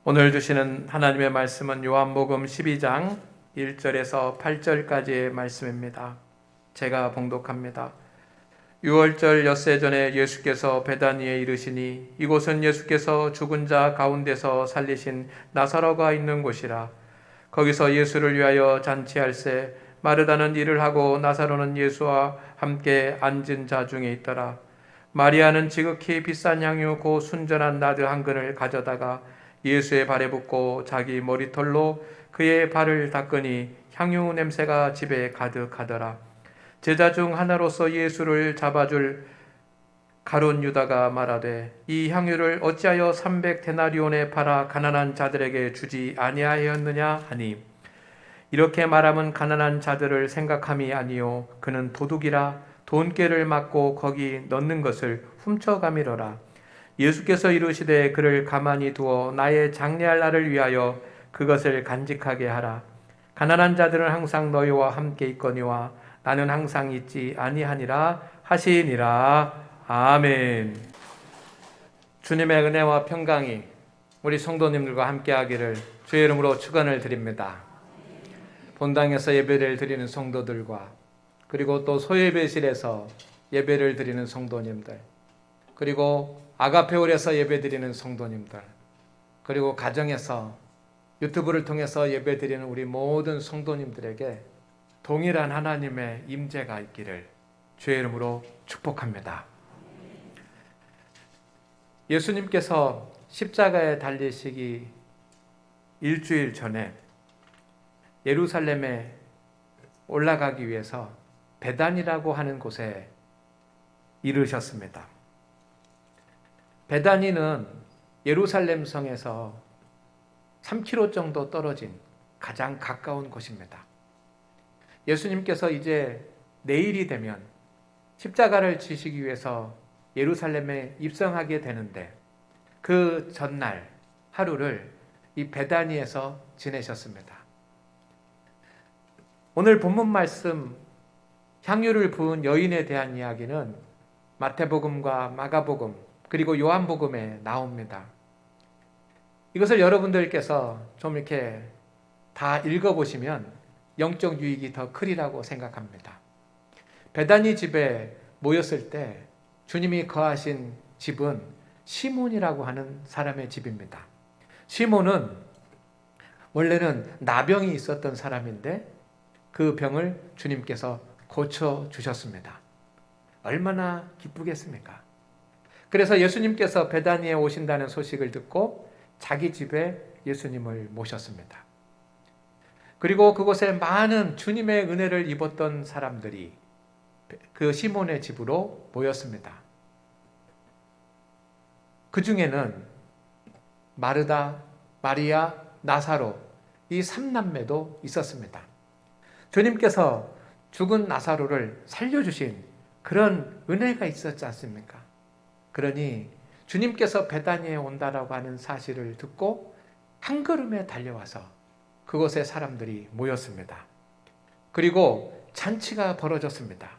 오늘 주시는 하나님의 말씀은 요한복음 12장 1절에서 8절까지의 말씀입니다. 제가 봉독합니다. 유월절 엿새 전에 예수께서 베다니에 이르시니 이곳은 예수께서 죽은 자 가운데서 살리신 나사로가 있는 곳이라. 거기서 예수를 위하여 잔치할새 마르다는 일을 하고 나사로는 예수와 함께 앉은 자 중에 있더라. 마리아는 지극히 비싼 향유 고 순전한 나드 한 근을 가져다가 예수의 발에 붓고 자기 머리털로 그의 발을 닦으니 향유 냄새가 집에 가득하더라. 제자 중 하나로서 예수를 잡아줄 가룟 유다가 말하되 이 향유를 어찌하여 300데나리온에 팔아 가난한 자들에게 주지 아니하였느냐 하니, 이렇게 말하면 가난한 자들을 생각함이 아니요 그는 도둑이라 돈꾀를 맞고 거기 넣는 것을 훔쳐가미러라. 예수께서 이르시되 그를 가만히 두어 나의 장래할 날을 위하여 그것을 간직하게 하라. 가난한 자들은 항상 너희와 함께 있거니와 나는 항상 있지 아니하니라 하시니라. 아멘. 주님의 은혜와 평강이 우리 성도님들과 함께 하기를 주의 이름으로 축원을 드립니다. 본당에서 예배를 드리는 성도들과 그리고 또 소예배실에서 예배를 드리는 성도님들, 그리고 아가페홀에서 예배드리는 성도님들, 그리고 가정에서 유튜브를 통해서 예배드리는 우리 모든 성도님들에게 동일한 하나님의 임재가 있기를 주의 이름으로 축복합니다. 예수님께서 십자가에 달리시기 일주일 전에 예루살렘에 올라가기 위해서 베단이라고 하는 곳에 이르셨습니다. 베다니는 예루살렘 성에서 3km 정도 떨어진 가장 가까운 곳입니다. 예수님께서 이제 내일이 되면 십자가를 지시기 위해서 예루살렘에 입성하게 되는데 그 전날 하루를 이 베다니에서 지내셨습니다. 오늘 본문 말씀 향유를 부은 여인에 대한 이야기는 마태복음과 마가복음 그리고 요한복음에 나옵니다. 이것을 여러분들께서 좀 이렇게 다 읽어보시면 영적 유익이 더 크리라고 생각합니다. 베다니 집에 모였을 때 주님이 거하신 집은 시몬이라고 하는 사람의 집입니다. 시몬은 원래는 나병이 있었던 사람인데 그 병을 주님께서 고쳐주셨습니다. 얼마나 기쁘겠습니까? 그래서 예수님께서 베다니에 오신다는 소식을 듣고 자기 집에 예수님을 모셨습니다. 그리고 그곳에 많은 주님의 은혜를 입었던 사람들이 그 시몬의 집으로 모였습니다. 그 중에는 마르다, 마리아, 나사로 이 3남매도 있었습니다. 주님께서 죽은 나사로를 살려주신 그런 은혜가 있었지 않습니까? 그러니 주님께서 베다니에 온다라고 하는 사실을 듣고 한 걸음에 달려와서 그곳에 사람들이 모였습니다. 그리고 잔치가 벌어졌습니다.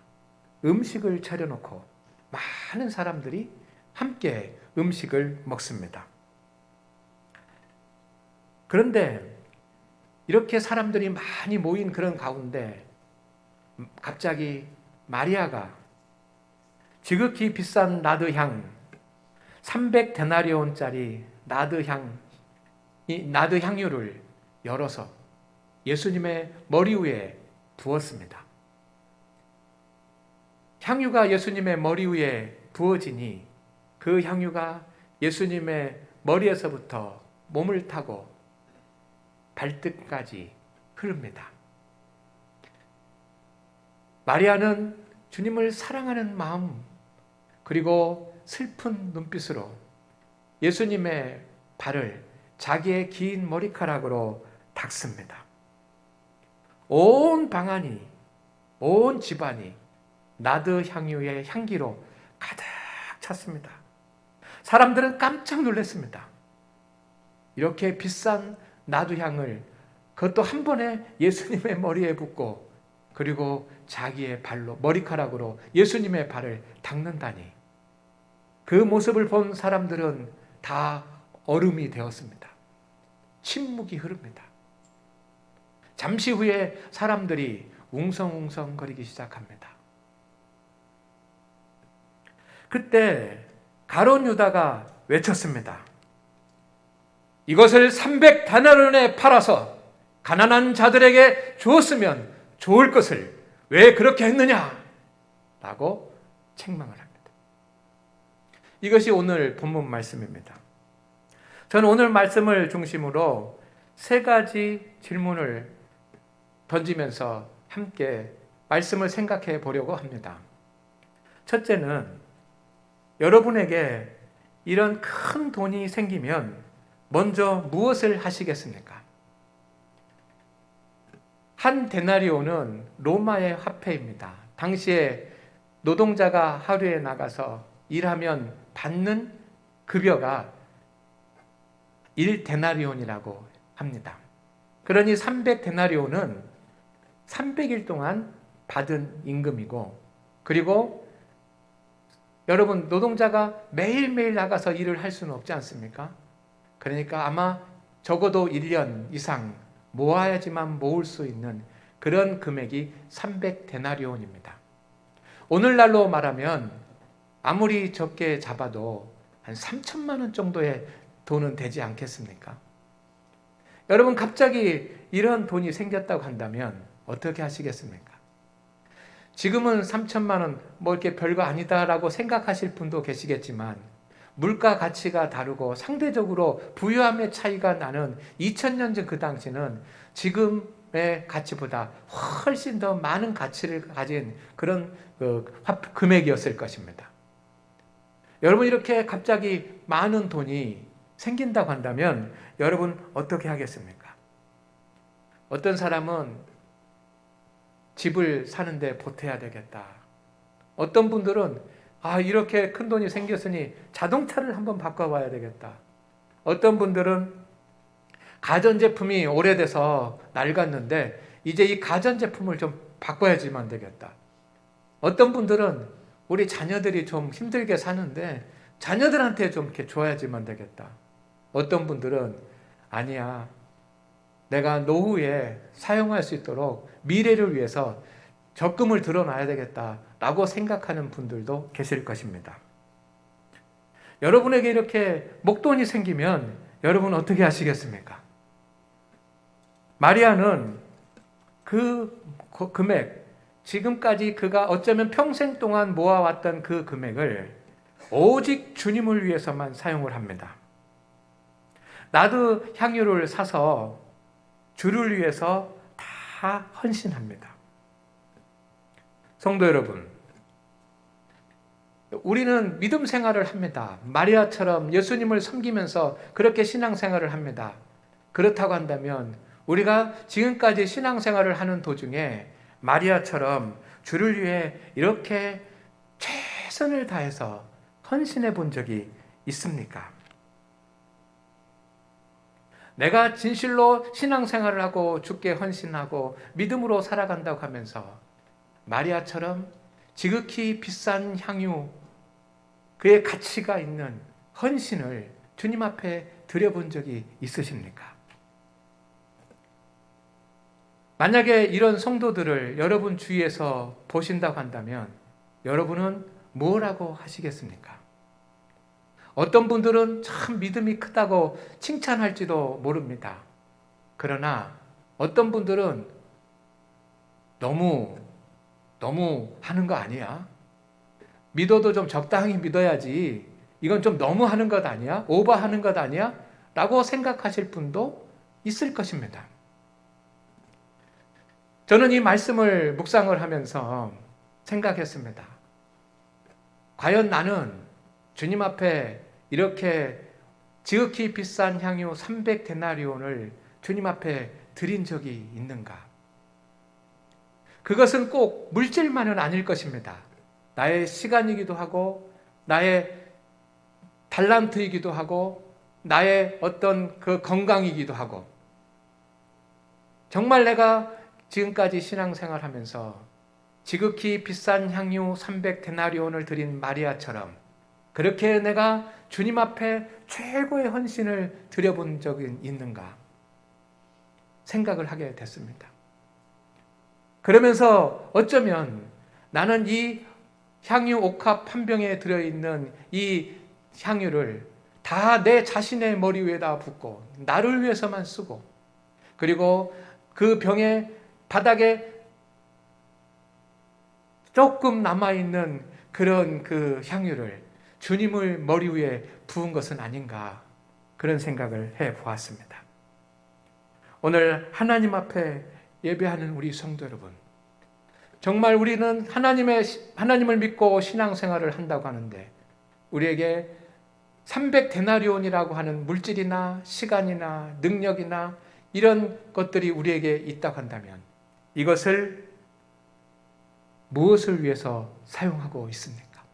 음식을 차려놓고 많은 사람들이 함께 음식을 먹습니다. 그런데 이렇게 사람들이 많이 모인 그런 가운데 갑자기 마리아가 지극히 비싼 나드향 300데나리온짜리 나드 향유를 열어서 예수님의 머리 위에 부었습니다. 향유가 예수님의 머리 위에 부어지니 그 향유가 예수님의 머리에서부터 몸을 타고 발끝까지 흐릅니다. 마리아는 주님을 사랑하는 마음 그리고 슬픈 눈빛으로 예수님의 발을 자기의 긴 머리카락으로 닦습니다. 온 방안이, 온 집안이 나드 향유의 향기로 가득 찼습니다. 사람들은 깜짝 놀랐습니다. 이렇게 비싼 나드 향을 그것도 한 번에 예수님의 머리에 붓고 그리고 자기의 발로, 머리카락으로 예수님의 발을 닦는다니, 그 모습을 본 사람들은 다 얼음이 되었습니다. 침묵이 흐릅니다. 잠시 후에 사람들이 웅성웅성거리기 시작합니다. 그때 가룟 유다가 외쳤습니다. 이것을 300데나리온에 팔아서 가난한 자들에게 주었으면 좋을 것을 왜 그렇게 했느냐? 라고 책망을 합니다. 이것이 오늘 본문 말씀입니다. 저는 오늘 말씀을 중심으로 세 가지 질문을 던지면서 함께 말씀을 생각해 보려고 합니다. 첫째는 여러분에게 이런 큰 돈이 생기면 먼저 무엇을 하시겠습니까? 한 데나리온은 로마의 화폐입니다. 당시에 노동자가 하루에 나가서 일하면 받는 급여가 1데나리온이라고 합니다. 그러니 300데나리온은 300일 동안 받은 임금이고, 그리고 여러분 노동자가 매일매일 나가서 일을 할 수는 없지 않습니까? 그러니까 아마 적어도 1년 이상 모아야지만 모을 수 있는 그런 금액이 300데나리온입니다. 오늘날로 말하면 아무리 적게 잡아도 한 3천만 원 정도의 돈은 되지 않겠습니까? 여러분 갑자기 이런 돈이 생겼다고 한다면 어떻게 하시겠습니까? 지금은 3천만 원 뭐 이렇게 별거 아니다라고 생각하실 분도 계시겠지만 물가 가치가 다르고 상대적으로 부유함의 차이가 나는 2000년 전 그 당시는 지금의 가치보다 훨씬 더 많은 가치를 가진 그런 금액이었을 것입니다. 여러분 이렇게 갑자기 많은 돈이 생긴다고 한다면 여러분 어떻게 하겠습니까? 어떤 사람은 집을 사는데 보태야 되겠다. 어떤 분들은 이렇게 큰 돈이 생겼으니 자동차를 한번 바꿔봐야 되겠다. 어떤 분들은 가전제품이 오래돼서 낡았는데 이제 이 가전제품을 좀 바꿔야지만 되겠다. 어떤 분들은 우리 자녀들이 좀 힘들게 사는데 자녀들한테 좀 이렇게 줘야지만 되겠다. 어떤 분들은 아니야, 내가 노후에 사용할 수 있도록 미래를 위해서 적금을 들어놔야 되겠다라고 생각하는 분들도 계실 것입니다. 여러분에게 이렇게 목돈이 생기면 여러분 어떻게 하시겠습니까? 마리아는 그 금액, 지금까지 그가 어쩌면 평생 동안 모아왔던 그 금액을 오직 주님을 위해서만 사용을 합니다. 나드 향유를 사서 주를 위해서 다 헌신합니다. 성도 여러분, 우리는 믿음 생활을 합니다. 마리아처럼 예수님을 섬기면서 그렇게 신앙생활을 합니다. 그렇다고 한다면 우리가 지금까지 신앙생활을 하는 도중에 마리아처럼 주를 위해 이렇게 최선을 다해서 헌신해 본 적이 있습니까? 내가 진실로 신앙생활을 하고 주께 헌신하고 믿음으로 살아간다고 하면서 마리아처럼 지극히 비싼 향유, 그의 가치가 있는 헌신을 주님 앞에 드려본 적이 있으십니까? 만약에 이런 성도들을 여러분 주위에서 보신다고 한다면 여러분은 뭐라고 하시겠습니까? 어떤 분들은 참 믿음이 크다고 칭찬할지도 모릅니다. 그러나 어떤 분들은 너무 하는 거 아니야? 믿어도 좀 적당히 믿어야지. 이건 좀 너무 하는 것 아니야? 오버하는 것 아니야? 라고 생각하실 분도 있을 것입니다. 저는 이 말씀을 묵상을 하면서 생각했습니다. 과연 나는 주님 앞에 이렇게 지극히 비싼 향유 300데나리온을 주님 앞에 드린 적이 있는가? 그것은 꼭 물질만은 아닐 것입니다. 나의 시간이기도 하고 나의 달란트이기도 하고 나의 어떤 그 건강이기도 하고, 정말 내가 지금까지 신앙생활하면서 지극히 비싼 향유 300데나리온을 드린 마리아처럼 그렇게 내가 주님 앞에 최고의 헌신을 드려본 적이 있는가? 생각을 하게 됐습니다. 그러면서 어쩌면 나는 이 향유 옥합 한 병에 들어있는 이 향유를 다 내 자신의 머리 위에다 붓고 나를 위해서만 쓰고, 그리고 그 병의 바닥에 조금 남아있는 그런 그 향유를 주님을 머리 위에 부은 것은 아닌가, 그런 생각을 해 보았습니다. 오늘 하나님 앞에 예배하는 우리 성도 여러분, 정말 우리는 하나님을 믿고 신앙생활을 한다고 하는데 우리에게 300데나리온이라고 하는 물질이나 시간이나 능력이나 이런 것들이 우리에게 있다고 한다면 이것을 무엇을 위해서 사용하고 있습니까?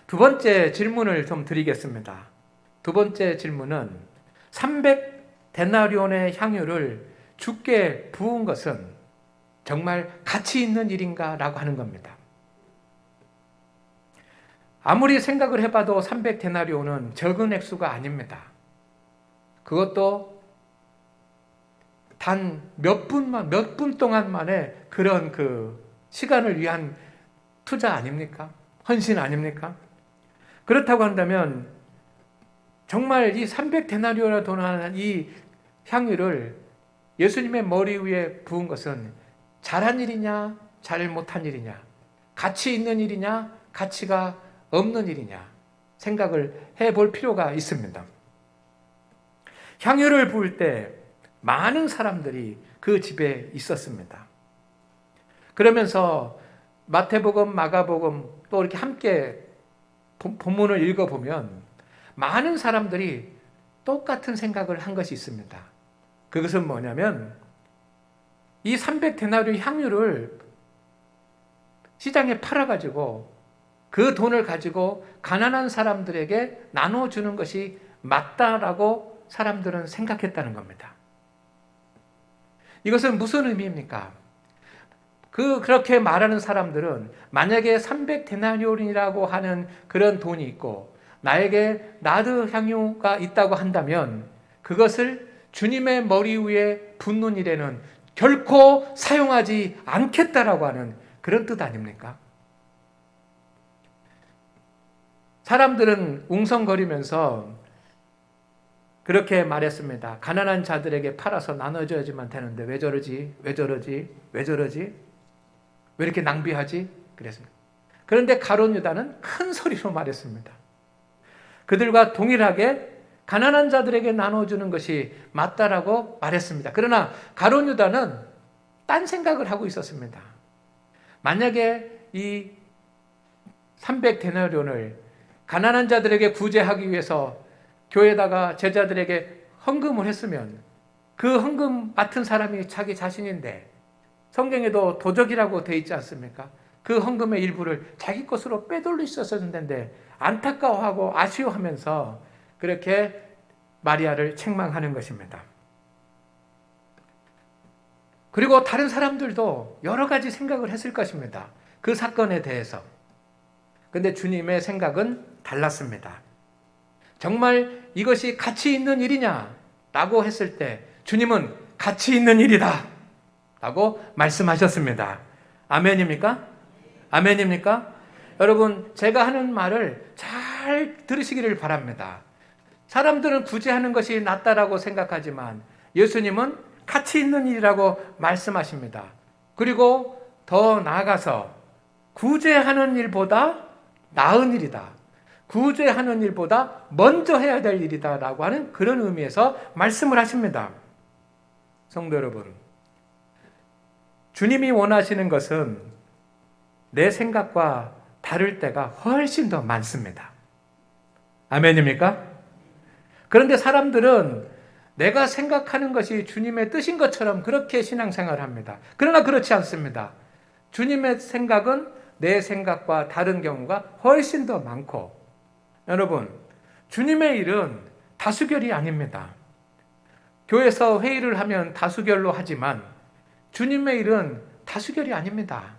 두 번째 질문을 좀 드리겠습니다. 두 번째 질문은 300데나리온의 향유를 주께 부은 것은 정말 가치 있는 일인가? 라고 하는 겁니다. 아무리 생각을 해봐도 300데나리온은 적은 액수가 아닙니다. 그것도 단 몇 분 동안 만에 그런 그 시간을 위한 투자 아닙니까? 헌신 아닙니까? 그렇다고 한다면 정말 이 300데나리온이나 돈하는 이 향유를 예수님의 머리 위에 부은 것은 잘한 일이냐, 잘 못한 일이냐, 가치 있는 일이냐, 가치가 없는 일이냐 생각을 해볼 필요가 있습니다. 향유를 부을 때 많은 사람들이 그 집에 있었습니다. 그러면서 마태복음, 마가복음 또 이렇게 함께 본문을 읽어보면 많은 사람들이 똑같은 생각을 한 것이 있습니다. 그것은 뭐냐면 이 300데나리온 향유를 시장에 팔아가지고 그 돈을 가지고 가난한 사람들에게 나눠주는 것이 맞다라고 사람들은 생각했다는 겁니다. 이것은 무슨 의미입니까? 그렇게 말하는 사람들은 만약에 300데나리온이라고 하는 그런 돈이 있고 나에게 나드 향유가 있다고 한다면 그것을 주님의 머리 위에 붓는 일에는 결코 사용하지 않겠다라고 하는 그런 뜻 아닙니까? 사람들은 웅성거리면서 그렇게 말했습니다. 가난한 자들에게 팔아서 나눠줘야지만 되는데 왜 저러지? 왜 저러지? 왜 저러지? 왜 이렇게 낭비하지? 그랬습니다. 그런데 가룟 유다는 큰 소리로 말했습니다. 그들과 동일하게 가난한 자들에게 나눠주는 것이 맞다라고 말했습니다. 그러나 가룟 유다는 딴 생각을 하고 있었습니다. 만약에 이 300데나리온을 가난한 자들에게 구제하기 위해서 교회에다가 제자들에게 헌금을 했으면 그 헌금 맡은 사람이 자기 자신인데 성경에도 도적이라고 되어 있지 않습니까? 그 헌금의 일부를 자기 것으로 빼돌릴 수 있었을 텐데 안타까워하고 아쉬워하면서 그렇게 마리아를 책망하는 것입니다. 그리고 다른 사람들도 여러 가지 생각을 했을 것입니다. 그 사건에 대해서. 그런데 주님의 생각은 달랐습니다. 정말 이것이 가치 있는 일이냐라고 했을 때 주님은 가치 있는 일이다 라고 말씀하셨습니다. 아멘입니까? 아멘입니까? 여러분, 제가 하는 말을 잘 들으시기를 바랍니다. 사람들은 구제하는 것이 낫다라고 생각하지만 예수님은 가치 있는 일이라고 말씀하십니다. 그리고 더 나아가서 구제하는 일보다 나은 일이다. 구제하는 일보다 먼저 해야 될 일이다 라고 하는 그런 의미에서 말씀을 하십니다. 성도 여러분, 주님이 원하시는 것은 내 생각과 다를 때가 훨씬 더 많습니다. 아멘입니까? 그런데 사람들은 내가 생각하는 것이 주님의 뜻인 것처럼 그렇게 신앙생활을 합니다. 그러나 그렇지 않습니다. 주님의 생각은 내 생각과 다른 경우가 훨씬 더 많고, 여러분, 주님의 일은 다수결이 아닙니다. 교회에서 회의를 하면 다수결로 하지만 주님의 일은 다수결이 아닙니다.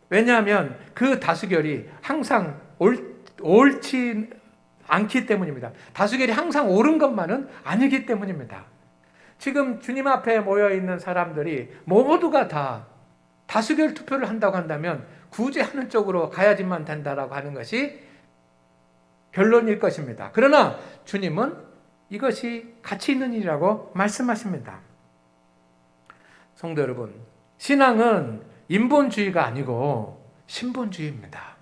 왜냐하면 그 다수결이 항상 옳지 않기 때문입니다. 다수결이 항상 옳은 것만은 아니기 때문입니다. 지금 주님 앞에 모여있는 사람들이 모두가 다 다수결 투표를 한다고 한다면 구제하는 쪽으로 가야지만 된다라고 하는 것이 결론일 것입니다. 그러나 주님은 이것이 가치 있는 일이라고 말씀하십니다. 성도 여러분, 신앙은 인본주의가 아니고 신본주의입니다.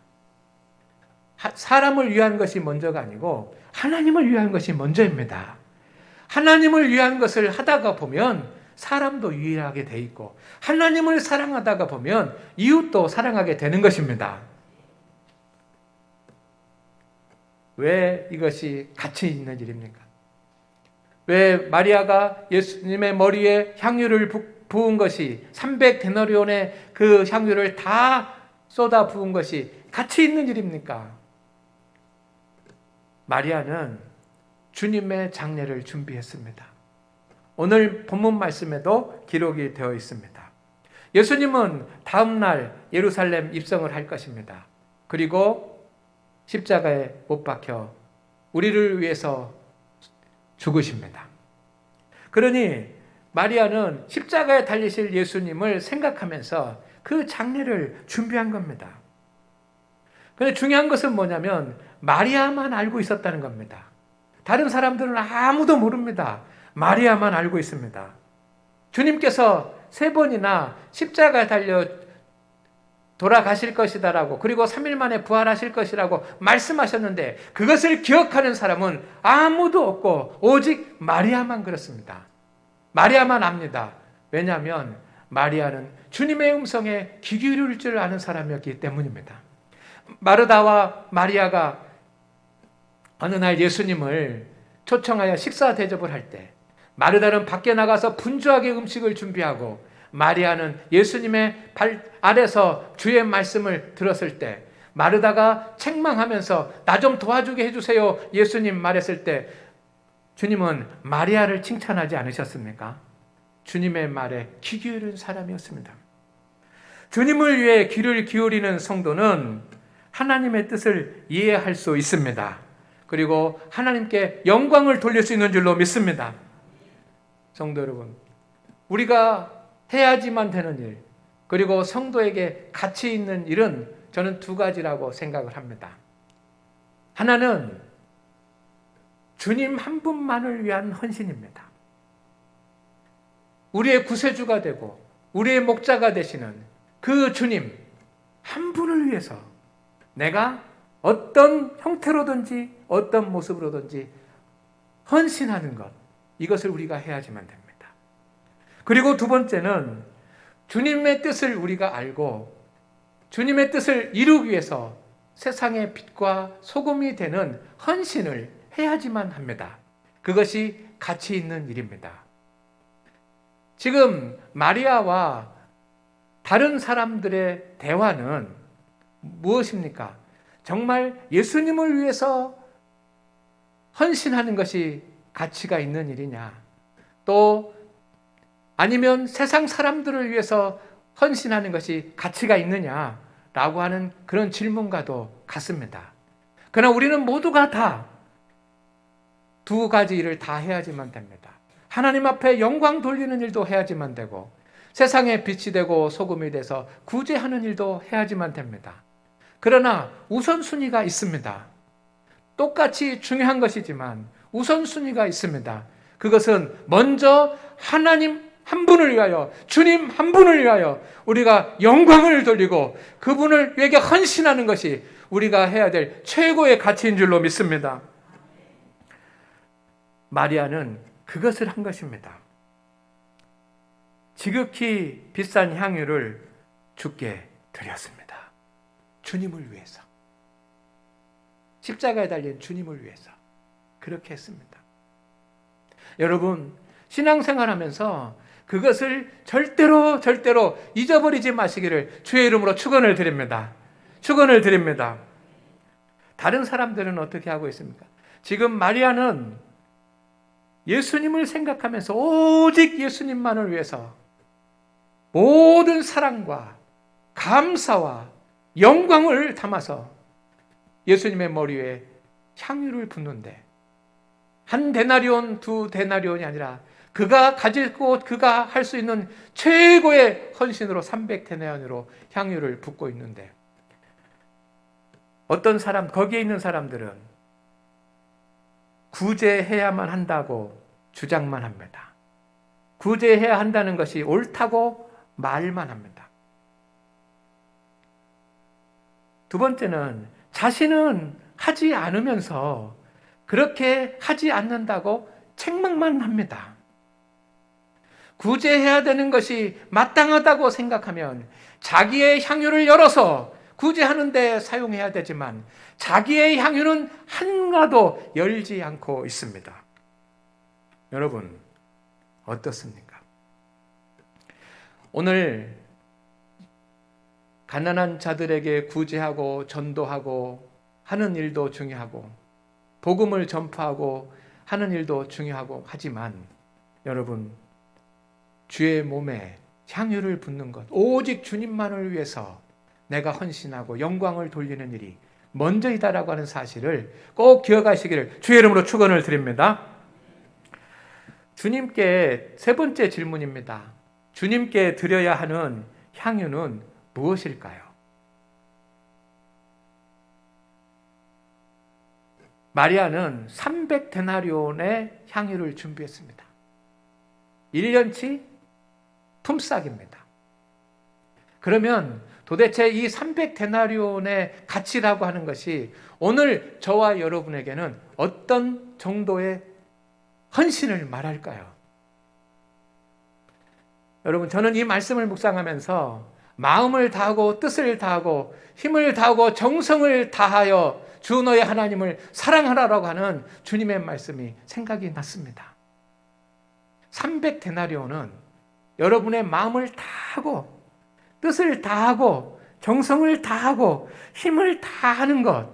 사람을 위한 것이 먼저가 아니고 하나님을 위한 것이 먼저입니다. 하나님을 위한 것을 하다가 보면 사람도 유일하게 돼 있고 하나님을 사랑하다가 보면 이웃도 사랑하게 되는 것입니다. 왜 이것이 가치 있는 일입니까? 왜 마리아가 예수님의 머리에 향유를 부은 것이 300데나리온의 그 향유를 다 쏟아 부은 것이 가치 있는 일입니까? 마리아는 주님의 장례를 준비했습니다. 오늘 본문 말씀에도 기록이 되어 있습니다. 예수님은 다음 날 예루살렘 입성을 할 것입니다. 그리고 십자가에 못 박혀 우리를 위해서 죽으십니다. 그러니 마리아는 십자가에 달리실 예수님을 생각하면서 그 장례를 준비한 겁니다. 그런데 중요한 것은 뭐냐면 마리아만 알고 있었다는 겁니다. 다른 사람들은 아무도 모릅니다. 마리아만 알고 있습니다. 주님께서 3번이나 십자가에 달려 돌아가실 것이다라고, 그리고 3일 만에 부활하실 것이라고 말씀하셨는데 그것을 기억하는 사람은 아무도 없고 오직 마리아만 그렇습니다. 마리아만 압니다. 왜냐하면 마리아는 주님의 음성에 귀 기울일 줄 아는 사람이었기 때문입니다. 마르다와 마리아가 어느 날 예수님을 초청하여 식사 대접을 할 때 마르다는 밖에 나가서 분주하게 음식을 준비하고 마리아는 예수님의 발 아래서 주의 말씀을 들었을 때 마르다가 책망하면서 나 좀 도와주게 해주세요 예수님 말했을 때 주님은 마리아를 칭찬하지 않으셨습니까? 주님의 말에 귀 기울인 사람이었습니다. 주님을 위해 귀를 기울이는 성도는 하나님의 뜻을 이해할 수 있습니다. 그리고 하나님께 영광을 돌릴 수 있는 줄로 믿습니다. 성도 여러분, 우리가 해야지만 되는 일, 그리고 성도에게 가치 있는 일은 저는 2가지라고 생각을 합니다. 하나는 주님 한 분만을 위한 헌신입니다. 우리의 구세주가 되고 우리의 목자가 되시는 그 주님 한 분을 위해서 내가 어떤 형태로든지 어떤 모습으로든지 헌신하는 것, 이것을 우리가 해야지만 됩니다. 그리고 2번째는 주님의 뜻을 우리가 알고 주님의 뜻을 이루기 위해서 세상의 빛과 소금이 되는 헌신을 해야지만 합니다. 그것이 가치 있는 일입니다. 지금 마리아와 다른 사람들의 대화는 무엇입니까? 정말 예수님을 위해서 헌신하는 것이 가치가 있는 일이냐? 또 아니면 세상 사람들을 위해서 헌신하는 것이 가치가 있느냐라고 하는 그런 질문과도 같습니다. 그러나 우리는 모두가 다 2가지 일을 다 해야지만 됩니다. 하나님 앞에 영광 돌리는 일도 해야지만 되고 세상에 빛이 되고 소금이 돼서 구제하는 일도 해야지만 됩니다. 그러나 우선순위가 있습니다. 똑같이 중요한 것이지만 우선순위가 있습니다. 그것은 먼저 하나님 한 분을 위하여, 주님 한 분을 위하여 우리가 영광을 돌리고 그분을 위해 헌신하는 것이 우리가 해야 될 최고의 가치인 줄로 믿습니다. 마리아는 그것을 한 것입니다. 지극히 비싼 향유를 주께 드렸습니다. 주님을 위해서. 십자가에 달린 주님을 위해서. 그렇게 했습니다. 여러분, 신앙생활하면서 그것을 절대로 잊어버리지 마시기를 주의 이름으로 축원을 드립니다. 축원을 드립니다. 다른 사람들은 어떻게 하고 있습니까? 지금 마리아는 예수님을 생각하면서 오직 예수님만을 위해서 모든 사랑과 감사와 영광을 담아서 예수님의 머리에 향유를 붓는데 1 데나리온, 2 데나리온이 아니라 그가 가질 것, 그가 할 수 있는 최고의 헌신으로 300데나리온으로 향유를 붓고 있는데, 어떤 사람, 거기에 있는 사람들은 구제해야만 한다고 주장만 합니다. 구제해야 한다는 것이 옳다고 말만 합니다. 두 번째는 자신은 하지 않으면서 그렇게 하지 않는다고 책망만 합니다. 구제해야 되는 것이 마땅하다고 생각하면 자기의 향유를 열어서 구제하는 데 사용해야 되지만 자기의 향유는 하나도 열지 않고 있습니다. 여러분, 어떻습니까? 오늘 가난한 자들에게 구제하고 전도하고 하는 일도 중요하고 복음을 전파하고 하는 일도 중요하고 하지만 여러분, 주의 몸에 향유를 붓는 것, 오직 주님만을 위해서 내가 헌신하고 영광을 돌리는 일이 먼저이다라고 하는 사실을 꼭 기억하시기를 주의 이름으로 축원을 드립니다. 주님께 세 번째 질문입니다. 주님께 드려야 하는 향유는 무엇일까요? 마리아는 300데나리온의 향유를 준비했습니다. 1년치 품삯입니다. 그러면 도대체 이 300데나리온의 가치라고 하는 것이 오늘 저와 여러분에게는 어떤 정도의 헌신을 말할까요? 여러분, 저는 이 말씀을 묵상하면서 마음을 다하고 뜻을 다하고 힘을 다하고 정성을 다하여 주 너의 하나님을 사랑하라라고 하는 주님의 말씀이 생각이 났습니다. 300데나리온은 여러분의 마음을 다하고 뜻을 다하고 정성을 다하고 힘을 다하는 것,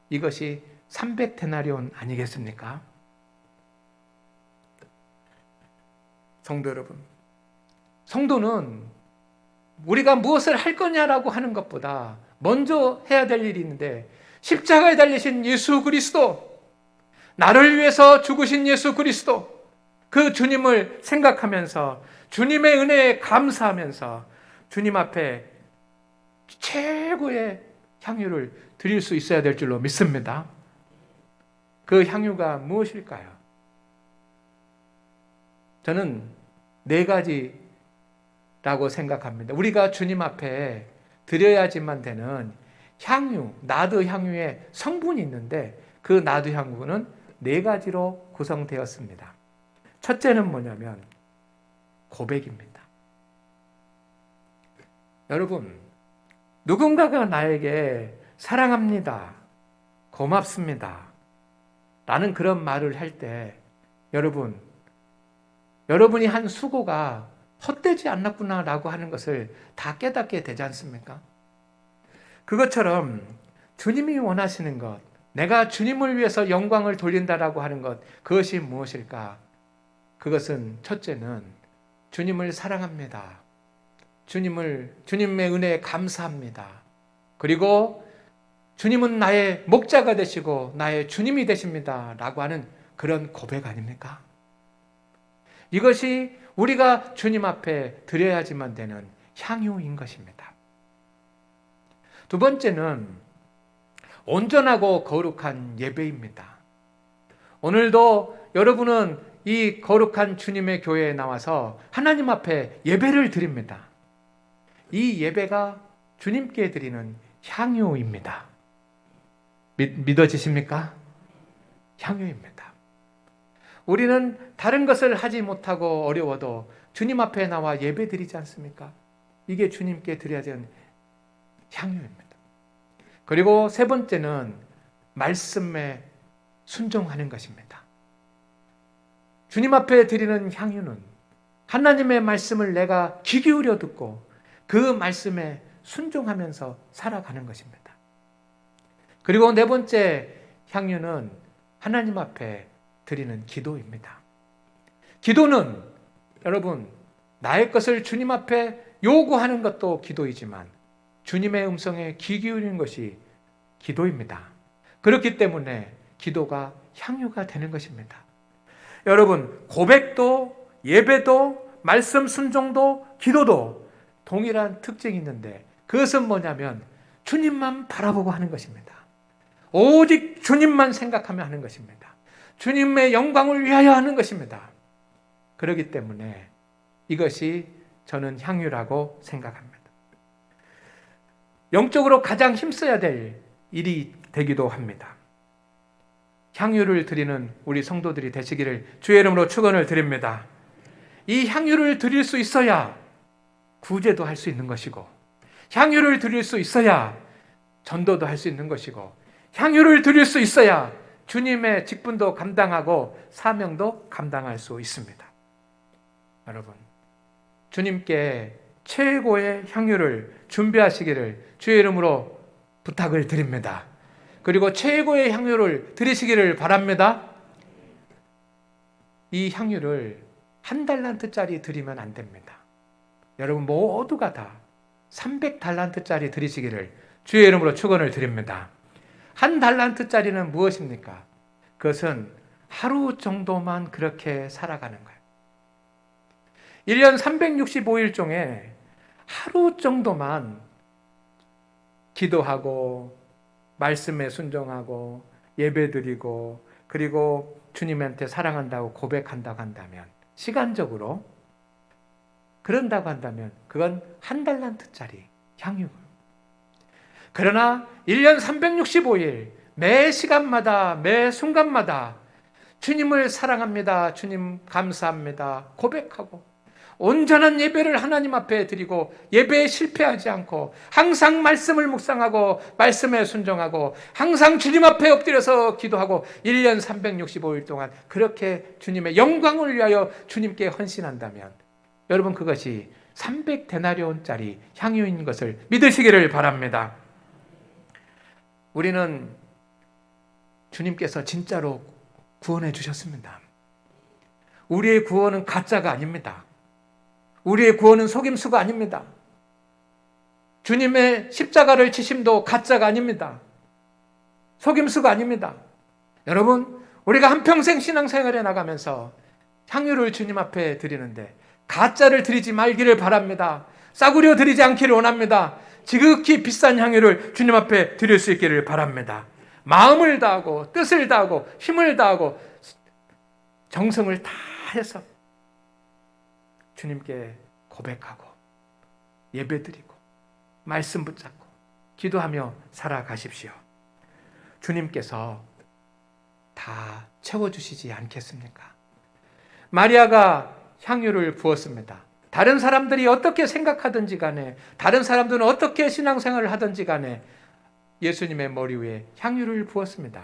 이것이 300데나리온 아니겠습니까? 성도 여러분, 성도는 우리가 무엇을 할 거냐라고 하는 것보다 먼저 해야 될 일이 있는데, 십자가에 달리신 예수 그리스도, 나를 위해서 죽으신 예수 그리스도, 그 주님을 생각하면서 주님의 은혜에 감사하면서 주님 앞에 최고의 향유를 드릴 수 있어야 될 줄로 믿습니다. 그 향유가 무엇일까요? 저는 4가지라고 생각합니다. 우리가 주님 앞에 드려야지만 되는 향유, 나드 향유의 성분이 있는데 그 나드 향유는 4가지로 구성되었습니다. 첫째는 뭐냐면 고백입니다. 여러분, 누군가가 나에게 사랑합니다, 고맙습니다 라는 그런 말을 할 때 여러분이 한 수고가 헛되지 않았구나 라고 하는 것을 다 깨닫게 되지 않습니까? 그것처럼 주님이 원하시는 것, 내가 주님을 위해서 영광을 돌린다라고 하는 것, 그것이 무엇일까? 그것은 첫째는 주님을 사랑합니다. 주님의 은혜에 감사합니다. 그리고 주님은 나의 목자가 되시고 나의 주님이 되십니다 라고 하는 그런 고백 아닙니까? 이것이 우리가 주님 앞에 드려야지만 되는 향유인 것입니다. 두 번째는 온전하고 거룩한 예배입니다. 오늘도 여러분은 이 거룩한 주님의 교회에 나와서 하나님 앞에 예배를 드립니다. 이 예배가 주님께 드리는 향유입니다. 믿어지십니까? 향유입니다. 우리는 다른 것을 하지 못하고 어려워도 주님 앞에 나와 예배 드리지 않습니까? 이게 주님께 드려야 되는 향유입니다. 그리고 세 번째는 말씀에 순종하는 것입니다. 주님 앞에 드리는 향유는 하나님의 말씀을 내가 귀 기울여 듣고 그 말씀에 순종하면서 살아가는 것입니다. 그리고 네 번째 향유는 하나님 앞에 드리는 기도입니다. 기도는 여러분, 나의 것을 주님 앞에 요구하는 것도 기도이지만 주님의 음성에 귀 기울이는 것이 기도입니다. 그렇기 때문에 기도가 향유가 되는 것입니다. 여러분, 고백도 예배도 말씀 순종도 기도도 동일한 특징이 있는데 그것은 뭐냐면 주님만 바라보고 하는 것입니다. 오직 주님만 생각하며 하는 것입니다. 주님의 영광을 위하여 하는 것입니다. 그렇기 때문에 이것이 저는 향유라고 생각합니다. 영적으로 가장 힘써야 될 일이 되기도 합니다. 향유를 드리는 우리 성도들이 되시기를 주의 이름으로 축원을 드립니다. 이 향유를 드릴 수 있어야 구제도 할 수 있는 것이고, 향유를 드릴 수 있어야 전도도 할 수 있는 것이고, 향유를 드릴 수 있어야 주님의 직분도 감당하고 사명도 감당할 수 있습니다. 여러분, 주님께 최고의 향유를 준비하시기를 주의 이름으로 부탁을 드립니다. 그리고 최고의 향유를 드리시기를 바랍니다. 이 향유를 1달란트짜리 드리면 안 됩니다. 여러분 모두가 다 300달란트짜리 드리시기를 주의 이름으로 축원을 드립니다. 1달란트짜리는 무엇입니까? 그것은 하루 정도만 그렇게 살아가는 거예요. 1년 365일 중에 하루 정도만 기도하고 말씀에 순종하고 예배드리고 그리고 주님한테 사랑한다고 고백한다고 한다면, 시간적으로 그런다고 한다면 그건 1달란트짜리 향유. 그러나 1년 365일 매 시간마다 매 순간마다 주님을 사랑합니다, 주님 감사합니다 고백하고 온전한 예배를 하나님 앞에 드리고 예배에 실패하지 않고 항상 말씀을 묵상하고 말씀에 순종하고 항상 주님 앞에 엎드려서 기도하고 1년 365일 동안 그렇게 주님의 영광을 위하여 주님께 헌신한다면 여러분 그것이 300데나리온짜리 향유인 것을 믿으시기를 바랍니다. 우리는 주님께서 진짜로 구원해 주셨습니다. 우리의 구원은 가짜가 아닙니다. 우리의 구원은 속임수가 아닙니다. 주님의 십자가를 지심도 가짜가 아닙니다. 속임수가 아닙니다. 여러분, 우리가 한평생 신앙생활에 나가면서 향유를 주님 앞에 드리는데 가짜를 드리지 말기를 바랍니다. 싸구려 드리지 않기를 원합니다. 지극히 비싼 향유를 주님 앞에 드릴 수 있기를 바랍니다. 마음을 다하고 뜻을 다하고 힘을 다하고 정성을 다해서 주님께 고백하고 예배드리고 말씀 붙잡고 기도하며 살아가십시오. 주님께서 다 채워주시지 않겠습니까? 마리아가 향유를 부었습니다. 다른 사람들이 어떻게 생각하든지 간에, 다른 사람들은 어떻게 신앙생활을 하든지 간에 예수님의 머리 위에 향유를 부었습니다.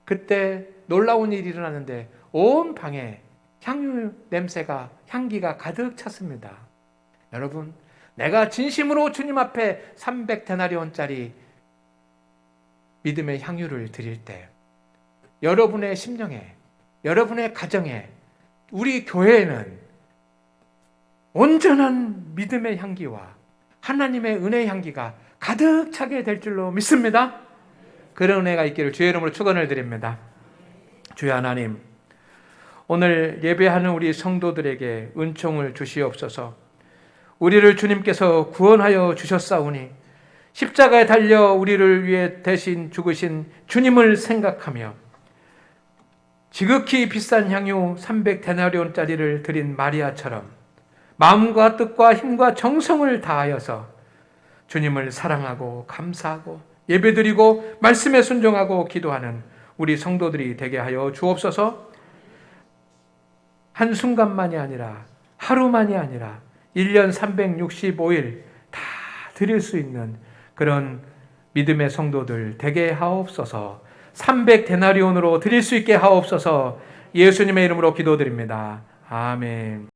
그때 놀라운 일이 일어나는데 온 방에 향유 냄새가, 향기가 가득 찼습니다. 여러분, 내가 진심으로 주님 앞에 300데나리온짜리 믿음의 향유를 드릴 때 여러분의 심령에, 여러분의 가정에, 우리 교회에는 온전한 믿음의 향기와 하나님의 은혜의 향기가 가득 차게 될 줄로 믿습니다. 그런 은혜가 있기를 주의 이름으로 축원을 드립니다. 주여 하나님, 오늘 예배하는 우리 성도들에게 은총을 주시옵소서. 우리를 주님께서 구원하여 주셨사오니 십자가에 달려 우리를 위해 대신 죽으신 주님을 생각하며 지극히 비싼 향유 300데나리온짜리를 드린 마리아처럼 마음과 뜻과 힘과 정성을 다하여서 주님을 사랑하고 감사하고 예배드리고 말씀에 순종하고 기도하는 우리 성도들이 되게 하여 주옵소서. 한순간만이 아니라 하루만이 아니라 1년 365일 다 드릴 수 있는 그런 믿음의 성도들 되게 하옵소서. 300데나리온으로 드릴 수 있게 하옵소서. 예수님의 이름으로 기도드립니다. 아멘.